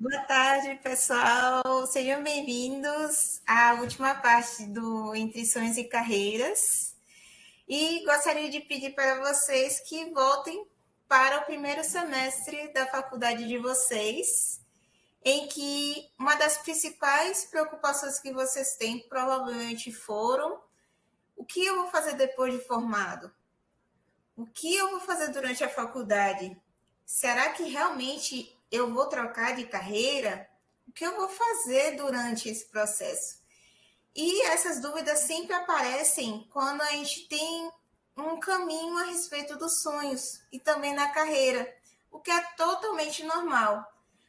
Boa tarde, pessoal. Sejam bem-vindos à última parte do Entre Sonhos e Carreiras. E gostaria de pedir para vocês que voltem para o primeiro semestre da faculdade de vocês, em que uma das principais preocupações que vocês têm provavelmente foram: o que eu vou fazer depois de formado? O que eu vou fazer durante a faculdade? Será que realmente eu vou trocar de carreira? O que eu vou fazer durante esse processo? E essas dúvidas sempre aparecem quando a gente tem um caminho a respeito dos sonhos e também na carreira, o que é totalmente normal.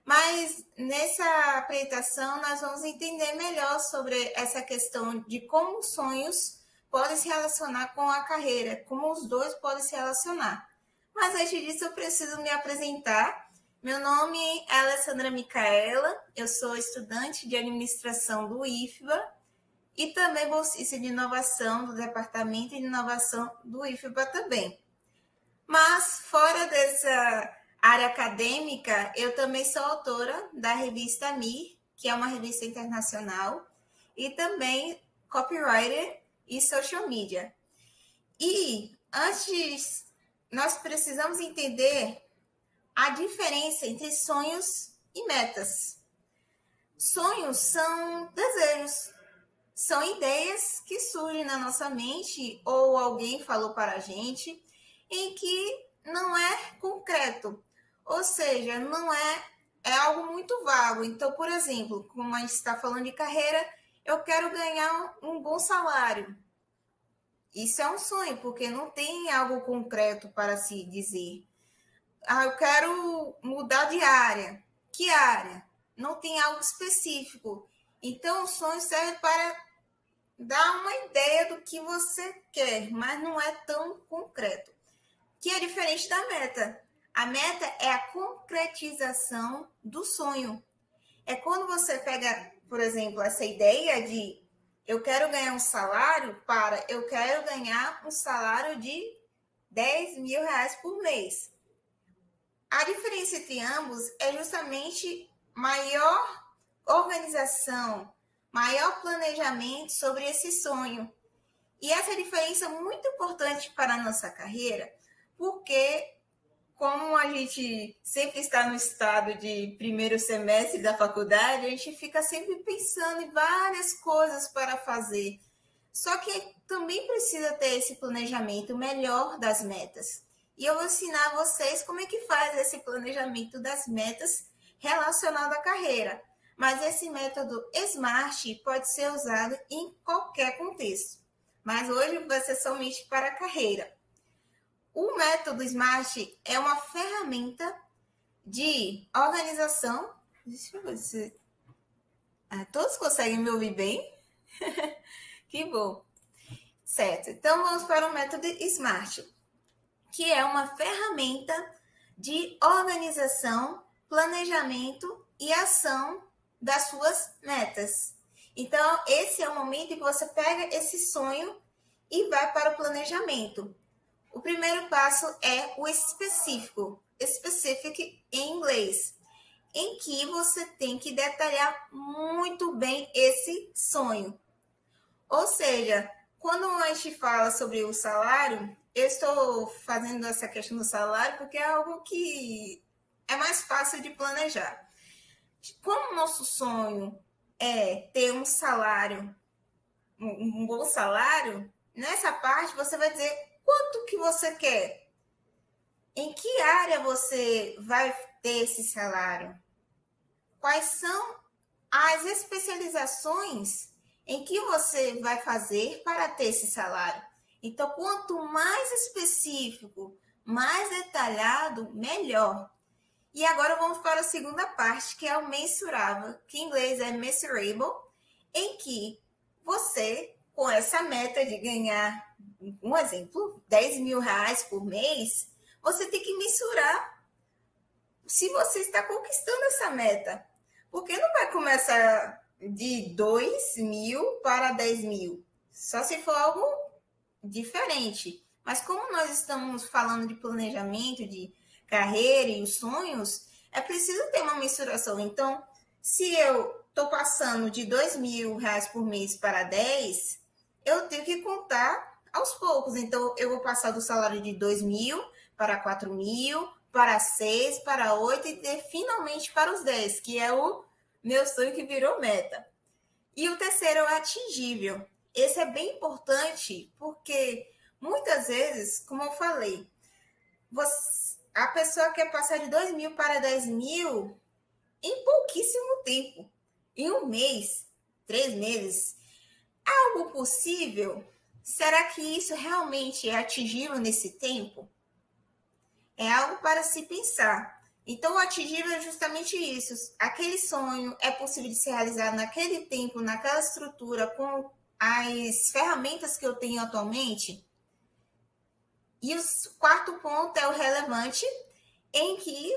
Mas nessa apresentação nós vamos entender melhor sobre essa questão de como os sonhos podem se relacionar com a carreira, como os dois podem se relacionar. Mas antes disso eu preciso me apresentar. Meu nome é Alessandra Micaela, eu sou estudante de administração do IFBA e também bolsista de inovação do Departamento de Inovação do IFBA também. Mas, fora dessa área acadêmica, eu também sou autora da revista MIR, que é uma revista internacional, e também copywriter e social media. E antes, nós precisamos entender a diferença entre sonhos e metas. Sonhos são desejos, são ideias que surgem na nossa mente ou alguém falou para a gente em que não é concreto, ou seja, não é algo muito vago. Então, por exemplo, como a gente está falando de carreira, eu quero ganhar um bom salário. Isso é um sonho, porque não tem algo concreto para se dizer. Eu quero mudar de área. Que área? Não tem algo específico. Então, o sonho serve para dar uma ideia do que você quer, mas não é tão concreto. Que é diferente da meta. A meta é a concretização do sonho. É quando você pega, por exemplo, essa ideia de eu quero ganhar um salário para eu quero ganhar um salário de 10 mil reais por mês. A diferença entre ambos é justamente maior organização, maior planejamento sobre esse sonho. E essa diferença é muito importante para a nossa carreira, porque como a gente sempre está no estado de primeiro semestre da faculdade, a gente fica sempre pensando em várias coisas para fazer. Só que também precisa ter esse planejamento melhor das metas. E eu vou ensinar a vocês como é que faz esse planejamento das metas relacionado à carreira. Mas esse método SMART pode ser usado em qualquer contexto. Mas hoje vai ser somente para a carreira. O método SMART é uma ferramenta de organização. Deixa eu ver se. Todos conseguem me ouvir bem? Que bom. Certo. Então vamos para o método SMART, que é uma ferramenta de organização, planejamento e ação das suas metas. Então, esse é o momento em que você pega esse sonho e vai para o planejamento. O primeiro passo é o específico, specific em inglês, em que você tem que detalhar muito bem esse sonho. Ou seja, quando a gente fala sobre o salário, eu estou fazendo essa questão do salário porque é algo que é mais fácil de planejar. Como o nosso sonho é ter um salário, um bom salário, nessa parte você vai dizer quanto que você quer. Em que área você vai ter esse salário? Quais são as especializações em que você vai fazer para ter esse salário? Então, quanto mais específico, mais detalhado, melhor. E agora vamos para a segunda parte, que é o mensurável, que em inglês é measurable, em que você, com essa meta de ganhar, um exemplo, 10 mil reais por mês, você tem que mensurar se você está conquistando essa meta. Porque não vai começar de 2 mil para 10 mil, só se for algo diferente. Mas como nós estamos falando de planejamento, de carreira e os sonhos, é preciso ter uma mensuração. Então, se eu estou passando de R$ 2.000 por mês para 10, eu tenho que contar aos poucos. Então, eu vou passar do salário de 2.000 para 4.000, para 6, para 8 e finalmente para os 10, que é o meu sonho que virou meta. E o terceiro é o atingível. Esse é bem importante porque muitas vezes, como eu falei, a pessoa quer passar de 2.000 para 10.000 em pouquíssimo tempo. Em um mês, 3 meses. É algo possível? Será que isso realmente é atingível nesse tempo? É algo para se pensar. Então, o atingível é justamente isso. Aquele sonho é possível de ser realizado naquele tempo, naquela estrutura, com as ferramentas que eu tenho atualmente? E o quarto ponto é o relevante, em que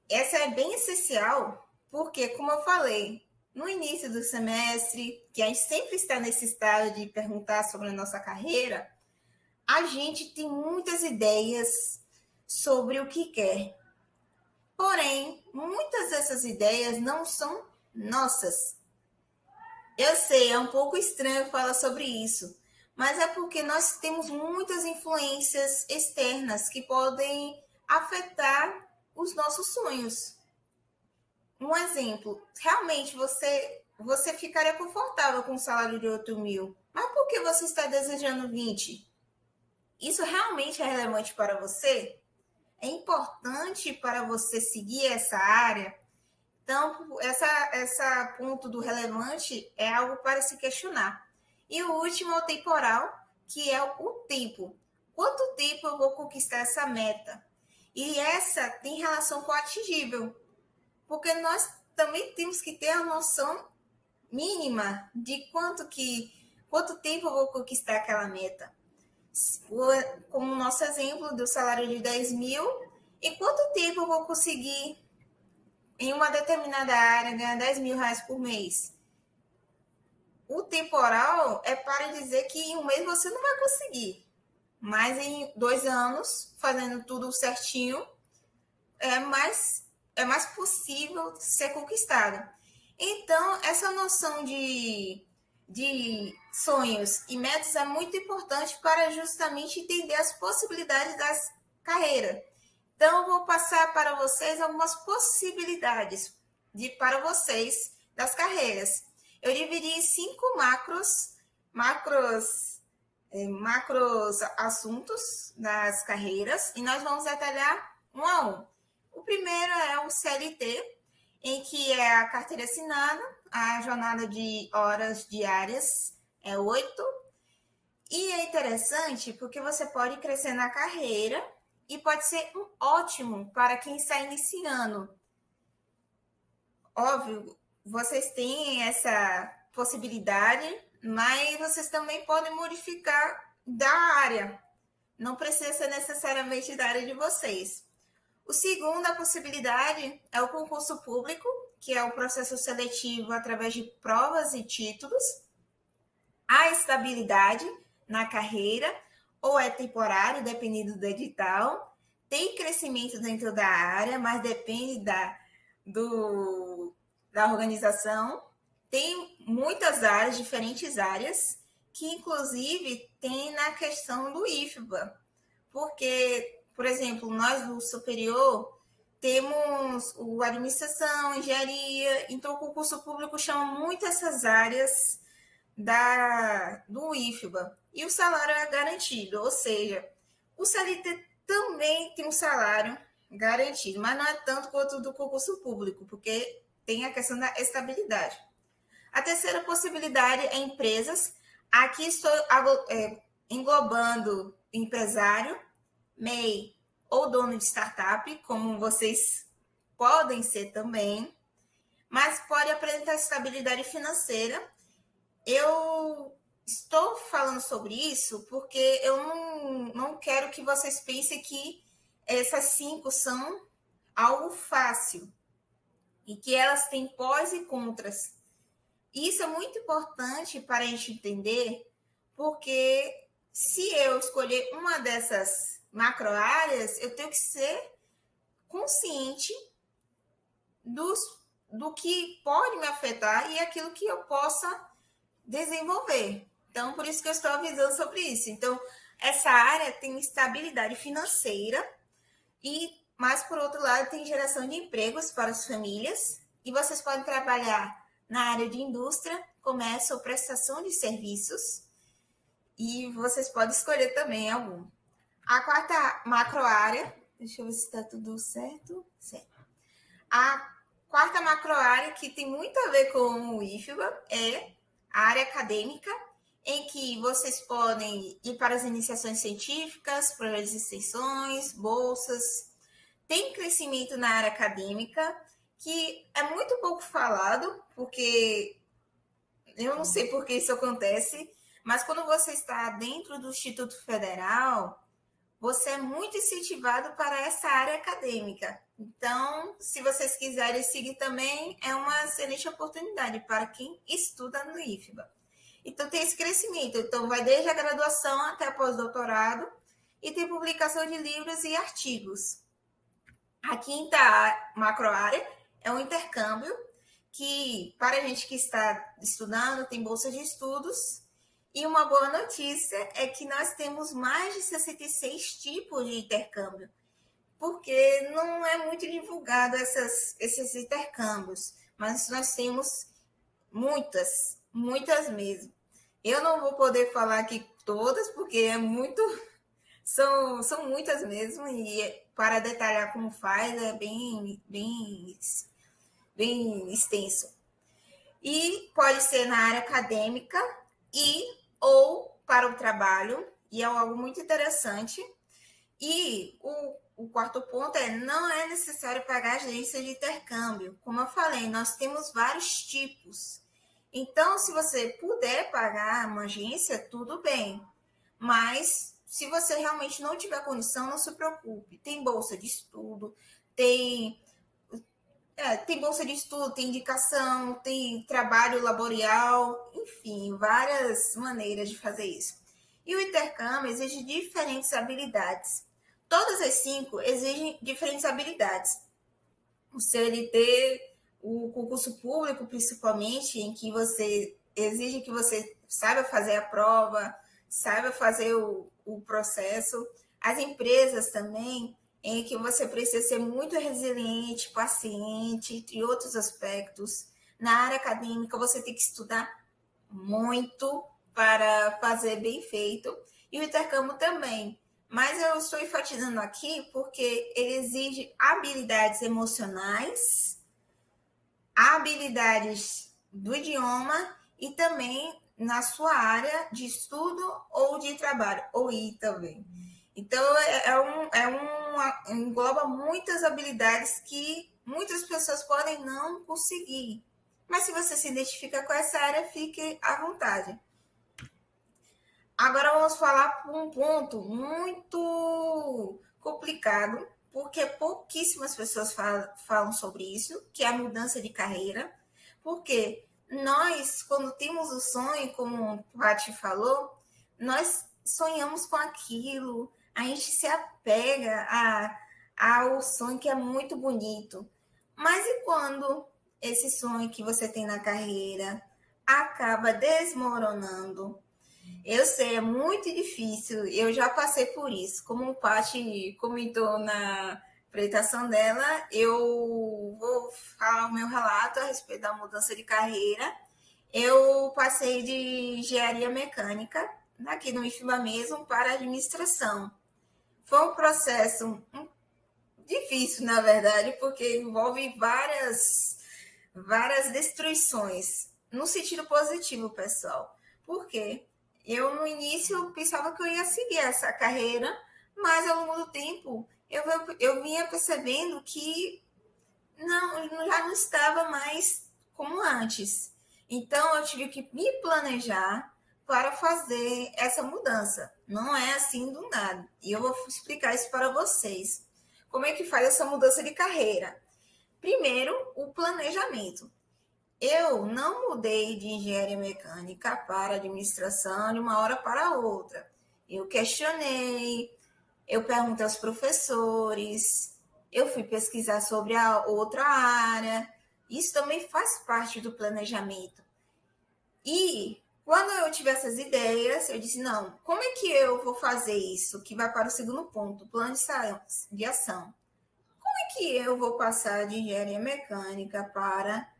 essa é bem essencial, porque, como eu falei, no início do semestre, que a gente sempre está nesse estado de perguntar sobre a nossa carreira, a gente tem muitas ideias sobre o que quer. Porém, muitas dessas ideias não são nossas. Eu sei, é um pouco estranho falar sobre isso, mas é porque nós temos muitas influências externas que podem afetar os nossos sonhos. Um exemplo, realmente você ficaria confortável com um salário de 8.000, mas por que você está desejando 20? Isso realmente é relevante para você? É importante para você seguir essa área? Então, essa ponto do relevante é algo para se questionar. E o último é o temporal, que é o tempo. Quanto tempo eu vou conquistar essa meta? E essa tem relação com o atingível, porque nós também temos que ter a noção mínima de quanto tempo eu vou conquistar aquela meta. Como o nosso exemplo do salário de 10.000, em quanto tempo eu vou conseguir, em uma determinada área, ganhar R$ 10.000 por mês? O temporal é para dizer que em um mês você não vai conseguir, mas em 2 anos, fazendo tudo certinho, é mais possível ser conquistado. Então, essa noção de sonhos e metas é muito importante para justamente entender as possibilidades das carreiras. Então, eu vou passar para vocês algumas possibilidades para vocês das carreiras. Eu dividi em 5 macros assuntos das carreiras e nós vamos detalhar um a um. O primeiro é o CLT, em que é a carteira assinada, a jornada de horas diárias é 8. E é interessante porque você pode crescer na carreira e pode ser um ótimo para quem está iniciando. Óbvio, vocês têm essa possibilidade, mas vocês também podem modificar da área. Não precisa ser necessariamente da área de vocês. O segundo, a possibilidade é o concurso público, que é o processo seletivo através de provas e títulos. A estabilidade na carreira, ou é temporário, dependendo do edital. Tem crescimento dentro da área, mas depende da organização. Tem muitas áreas, diferentes áreas, que inclusive tem na questão do IFBA. Porque, por exemplo, nós do superior temos o administração, engenharia, então o concurso público chama muito essas áreas do IFBA. E o salário é garantido, ou seja, o CLT também tem um salário garantido, mas não é tanto quanto do concurso público, porque tem a questão da estabilidade. A terceira possibilidade é empresas. Aqui estou englobando empresário, MEI ou dono de startup, como vocês podem ser também, mas pode apresentar estabilidade financeira. Eu estou falando sobre isso porque eu não quero que vocês pensem que essas 5 são algo fácil e que elas têm pós e contras. Isso é muito importante para a gente entender, porque se eu escolher uma dessas macro áreas, eu tenho que ser consciente do que pode me afetar e aquilo que eu possa desenvolver. Então, por isso que eu estou avisando sobre isso. Então, essa área tem estabilidade financeira mas por outro lado, tem geração de empregos para as famílias e vocês podem trabalhar na área de indústria, comércio ou prestação de serviços e vocês podem escolher também algum. A quarta macro área, deixa eu ver se está tudo certo. Certo. A quarta macro área, que tem muito a ver com o IFBA, é a área acadêmica, em que vocês podem ir para as iniciações científicas, projetos de extensões, bolsas. Tem crescimento na área acadêmica, que é muito pouco falado, porque eu não sei por que isso acontece, mas quando você está dentro do Instituto Federal, você é muito incentivado para essa área acadêmica. Então, se vocês quiserem seguir também, é uma excelente oportunidade para quem estuda no IFBA. Então, tem esse crescimento. Então, vai desde a graduação até o pós-doutorado e tem publicação de livros e artigos. A quinta macroárea é um intercâmbio que, para a gente que está estudando, tem bolsa de estudos. E uma boa notícia é que nós temos mais de 66 tipos de intercâmbio, porque não é muito divulgado esses intercâmbios, mas nós temos muitas mesmo. Eu não vou poder falar aqui todas, porque é muito, são muitas mesmo, e para detalhar como faz é bem extenso. E pode ser na área acadêmica ou para o trabalho, e é algo muito interessante. E o quarto ponto não é necessário pagar agência de intercâmbio. Como eu falei, nós temos vários tipos. Então, se você puder pagar uma agência, tudo bem. Mas, se você realmente não tiver condição, não se preocupe. Tem bolsa de estudo, tem bolsa de estudo, tem indicação, tem trabalho laboral, enfim, várias maneiras de fazer isso. E o intercâmbio exige diferentes habilidades. Todas as 5 exigem diferentes habilidades. O CLT, o concurso público, principalmente, em que você exige que você saiba fazer a prova, saiba fazer o processo. As empresas também, em que você precisa ser muito resiliente, paciente, entre outros aspectos. Na área acadêmica, você tem que estudar muito para fazer bem feito. E o intercâmbio também. Mas eu estou enfatizando aqui porque ele exige habilidades emocionais, habilidades do idioma e também na sua área de estudo ou de trabalho, ou ir também. Então, engloba muitas habilidades que muitas pessoas podem não conseguir. Mas se você se identifica com essa área, fique à vontade. Agora vamos falar por um ponto muito complicado, porque pouquíssimas pessoas falam sobre isso, que é a mudança de carreira. Porque nós, quando temos o sonho, como o Paty falou, nós sonhamos com aquilo, a gente se apega ao sonho que é muito bonito. Mas e quando esse sonho que você tem na carreira acaba desmoronando? Eu sei, é muito difícil. Eu já passei por isso. Como o Paty comentou na apresentação dela, eu vou falar o meu relato a respeito da mudança de carreira. Eu passei de engenharia mecânica, aqui no IFBA mesmo, para administração. Foi um processo difícil, na verdade, porque envolve várias destruições, no sentido positivo, pessoal. Por quê? Eu, no início, pensava que eu ia seguir essa carreira, mas ao longo do tempo eu vinha percebendo que já não estava mais como antes. Então, eu tive que me planejar para fazer essa mudança. Não é assim do nada. E eu vou explicar isso para vocês. Como é que faz essa mudança de carreira? Primeiro, o planejamento. Eu não mudei de engenharia mecânica para administração de uma hora para outra. Eu questionei, eu perguntei aos professores, eu fui pesquisar sobre a outra área. Isso também faz parte do planejamento. E quando eu tive essas ideias, eu disse, não, como é que eu vou fazer isso? Que vai para o segundo ponto, plano de ação. Como é que eu vou passar de engenharia mecânica para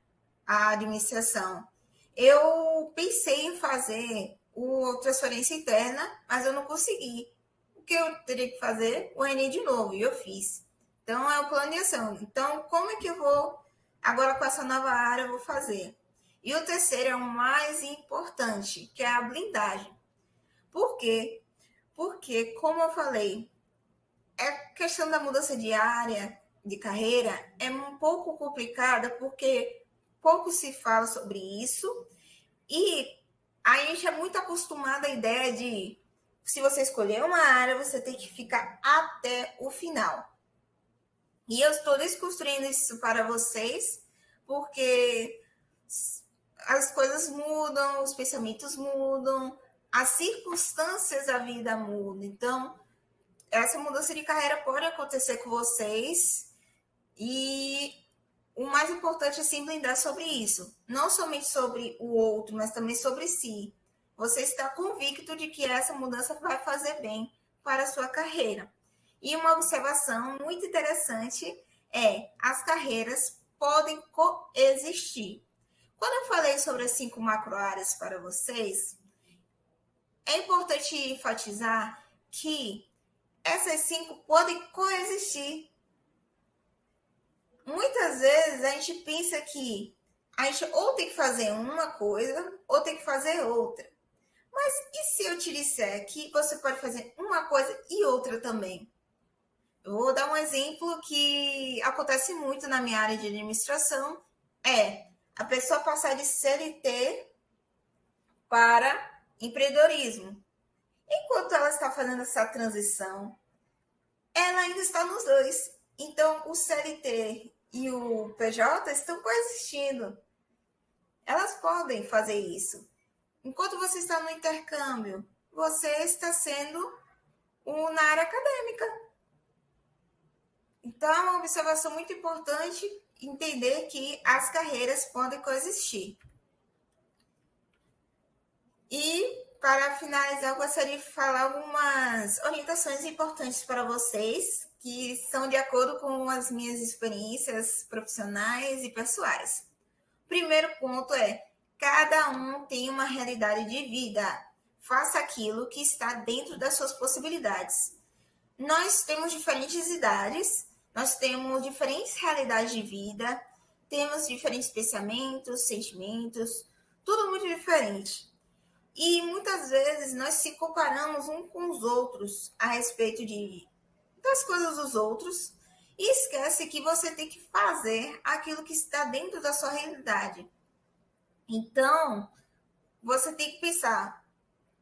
a administração? Eu pensei em fazer a transferência interna, mas eu não consegui. O que eu teria que fazer? O Enem de novo, e eu fiz. Então, é o plano de ação. Então, como é que eu vou, agora com essa nova área, eu vou fazer? E o terceiro é o mais importante, que é a blindagem. Por quê? Porque, como eu falei, a questão da mudança de área, de carreira, é um pouco complicada, porque pouco se fala sobre isso, e a gente é muito acostumado à ideia de, se você escolher uma área, você tem que ficar até o final. E eu estou desconstruindo isso para vocês, porque as coisas mudam, os pensamentos mudam, as circunstâncias da vida mudam. Então, essa mudança de carreira pode acontecer com vocês, e o mais importante é se blindar sobre isso. Não somente sobre o outro, mas também sobre si. Você está convicto de que essa mudança vai fazer bem para a sua carreira. E uma observação muito interessante é: as carreiras podem coexistir. Quando eu falei sobre as 5 macro-áreas para vocês, é importante enfatizar que essas 5 podem coexistir. Muitas vezes a gente pensa que a gente ou tem que fazer uma coisa ou tem que fazer outra. Mas e se eu te disser que você pode fazer uma coisa e outra também? Eu vou dar um exemplo que acontece muito na minha área de administração, é a pessoa passar de CLT para empreendedorismo. Enquanto ela está fazendo essa transição, ela ainda está nos dois. Então, o CLT e o PJ estão coexistindo. Elas podem fazer isso. Enquanto você está no intercâmbio, você está sendo na área acadêmica. Então, é uma observação muito importante entender que as carreiras podem coexistir. E, para finalizar, eu gostaria de falar algumas orientações importantes para vocês, que são de acordo com as minhas experiências profissionais e pessoais. O primeiro ponto é: cada um tem uma realidade de vida. Faça aquilo que está dentro das suas possibilidades. Nós temos diferentes idades, nós temos diferentes realidades de vida, temos diferentes pensamentos, sentimentos, tudo muito diferente. E muitas vezes nós se comparamos uns com os outros a respeito das coisas dos outros, e esquece que você tem que fazer aquilo que está dentro da sua realidade. Então, você tem que pensar,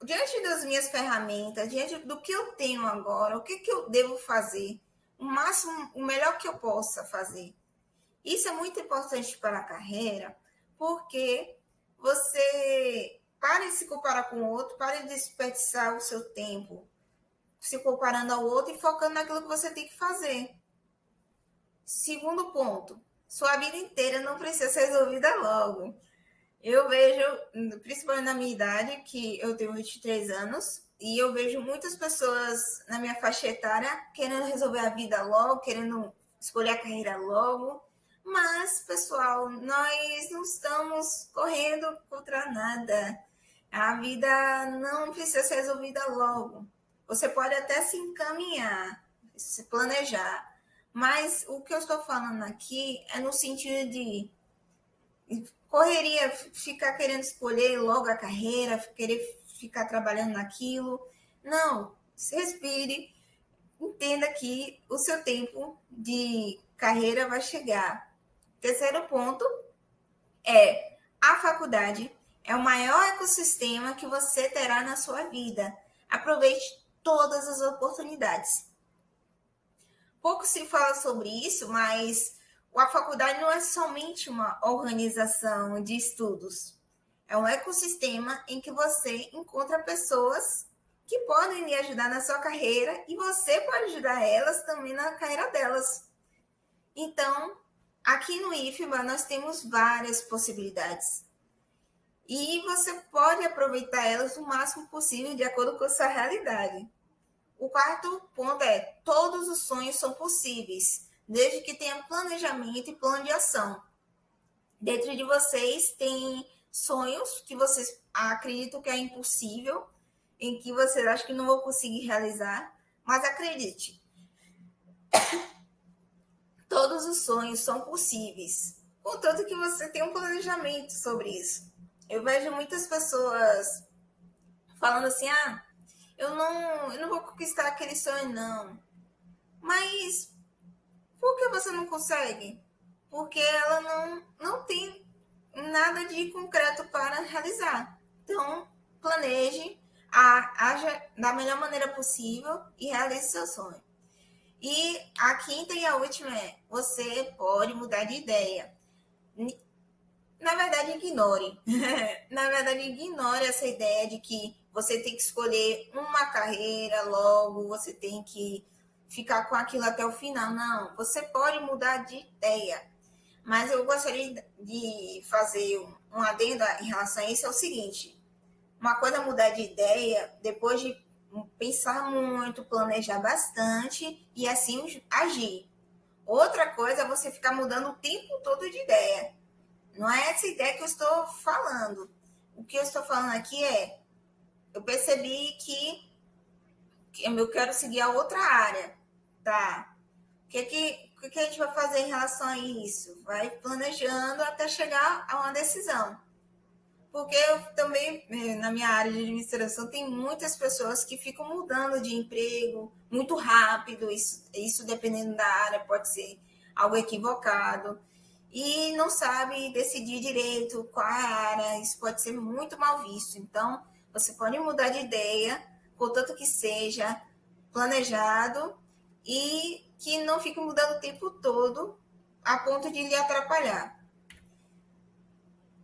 diante das minhas ferramentas, diante do que eu tenho agora, o que eu devo fazer, o máximo, o melhor que eu possa fazer. Isso é muito importante para a carreira, porque você para de se comparar com o outro, para de desperdiçar o seu tempo se comparando ao outro e focando naquilo que você tem que fazer. Segundo ponto, sua vida inteira não precisa ser resolvida logo. Eu vejo, principalmente na minha idade, que eu tenho 23 anos, e eu vejo muitas pessoas na minha faixa etária querendo resolver a vida logo, querendo escolher a carreira logo. Mas, pessoal, nós não estamos correndo contra nada. A vida não precisa ser resolvida logo. Você pode até se encaminhar, se planejar, mas o que eu estou falando aqui é no sentido de correria, ficar querendo escolher logo a carreira, querer ficar trabalhando naquilo. Não, se respire, entenda que o seu tempo de carreira vai chegar. Terceiro ponto é: a faculdade é o maior ecossistema que você terá na sua vida. Aproveite todas as oportunidades. Pouco se fala sobre isso, mas a faculdade não é somente uma organização de estudos. É um ecossistema em que você encontra pessoas que podem lhe ajudar na sua carreira e você pode ajudar elas também na carreira delas. Então, aqui no IFBA nós temos várias possibilidades. E você pode aproveitar elas o máximo possível de acordo com a sua realidade. O quarto ponto é: todos os sonhos são possíveis, desde que tenha planejamento e plano de ação. Dentro de vocês tem sonhos que vocês acreditam que é impossível, em que vocês acham que não vão conseguir realizar, mas acredite, todos os sonhos são possíveis, contanto que você tenha um planejamento sobre isso. Eu vejo muitas pessoas falando assim: ah, eu não vou conquistar aquele sonho, não. Mas por que você não consegue? Porque ela não tem nada de concreto para realizar. Então, planeje, haja da melhor maneira possível e realize seu sonho. E a quinta e a última é: você pode mudar de ideia. Na verdade, ignore. Na verdade, ignore essa ideia de que você tem que escolher uma carreira logo, você tem que ficar com aquilo até o final. Não, você pode mudar de ideia. Mas eu gostaria de fazer um adendo em relação a isso, é o seguinte: uma coisa é mudar de ideia depois de pensar muito, planejar bastante e assim agir. Outra coisa é você ficar mudando o tempo todo de ideia. Não é essa ideia que eu estou falando. O que eu estou falando aqui é: eu percebi que eu quero seguir a outra área, tá? O que a gente vai fazer em relação a isso? Vai planejando até chegar a uma decisão. Porque eu também, na minha área de administração, tem muitas pessoas que ficam mudando de emprego muito rápido. Isso dependendo da área, pode ser algo equivocado. E não sabe decidir direito qual é a área. Isso pode ser muito mal visto. Então, você pode mudar de ideia, contanto que seja planejado e que não fique mudando o tempo todo a ponto de lhe atrapalhar.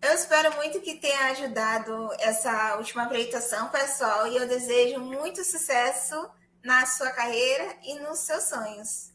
Eu espero muito que tenha ajudado essa última apresentação, pessoal, e eu desejo muito sucesso na sua carreira e nos seus sonhos.